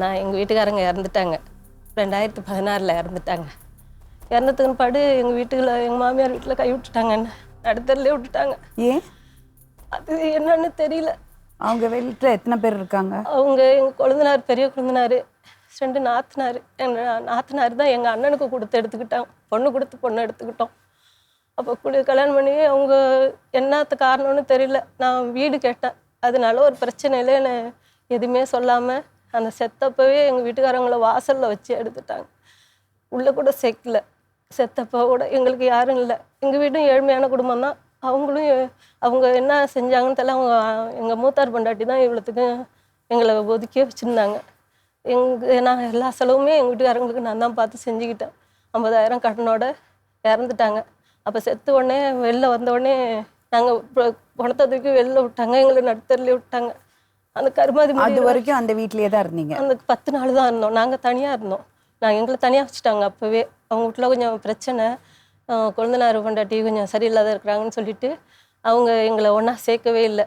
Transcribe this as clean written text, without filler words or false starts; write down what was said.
நான் எங்கள் வீட்டுக்காரங்க இறந்துட்டாங்க. 2016 இறந்துட்டாங்க. இறந்ததுக்கு பாடு எங்கள் வீட்டுல எங்கள் மாமியார் வீட்டில் கை விட்டுட்டாங்க. என்ன நடுத்தரலே விட்டுட்டாங்க. ஏன்? அது என்னன்னு தெரியல. அவங்க வீட்டில் எத்தனை பேர் இருக்காங்க? அவங்க எங்கள் கொழுந்தனார், பெரிய கொழுந்தனார், 2 நாத்தனார். எங்கள் நாத்தனார் தான் எங்கள் அண்ணனுக்கு கொடுத்து எடுத்துக்கிட்டாங்க. பொண்ணு கொடுத்து பொண்ணு எடுத்துக்கிட்டோம். அப்போ கல்யாணம் பண்ணி அவங்க என்னத்த காரணம்னு தெரியல. நான் வீடு கேட்டேன். அதனால ஒரு பிரச்சனையில் என்னை எதுவுமே சொல்லாமல் அந்த செத்தப்பவே எங்கள் வீட்டுக்காரங்களை வாசலில் வச்சு எடுத்துட்டாங்க. உள்ளே கூட சேர்க்கல. செத்தப்போ கூட எங்களுக்கு யாரும் இல்லை. எங்கள் வீடும் ஏழ்மையான குடும்பம் தான். அவங்களும் அவங்க என்ன செஞ்சாங்கன்னு தெரியல. அவங்க எங்கள் மூத்தார் பொண்டாட்டி தான் இவ்வளோத்துக்கும் எங்களை ஒதுக்கியே வச்சுருந்தாங்க. நான் எல்லா செலவுமே எங்கள் வீட்டுக்காரங்களுக்கு நான் தான் பார்த்து செஞ்சுக்கிட்டேன். 50,000 கடனோட இறந்துட்டாங்க. அப்போ செத்த உடனே வெளில வந்தோடனே நாங்கள் பணத்தை தூக்கி வெளில விட்டாங்க. எங்களை நடுத்தரில் விட்டாங்க. அந்த கருமாதி அது வரைக்கும் அந்த வீட்லேயே தான் இருந்தீங்க? அந்த 10 நாள் தான் இருந்தோம். நாங்கள் தனியாக இருந்தோம். எங்களை தனியாக வச்சுட்டாங்க. அப்போவே அவங்க வீட்டில் கொஞ்சம் பிரச்சனை, கொழுந்தனார் பொண்டாட்டி கொஞ்சம் சரியில்லாத இருக்கிறாங்கன்னு சொல்லிட்டு அவங்க எங்களை ஒன்றா சேர்க்கவே இல்லை.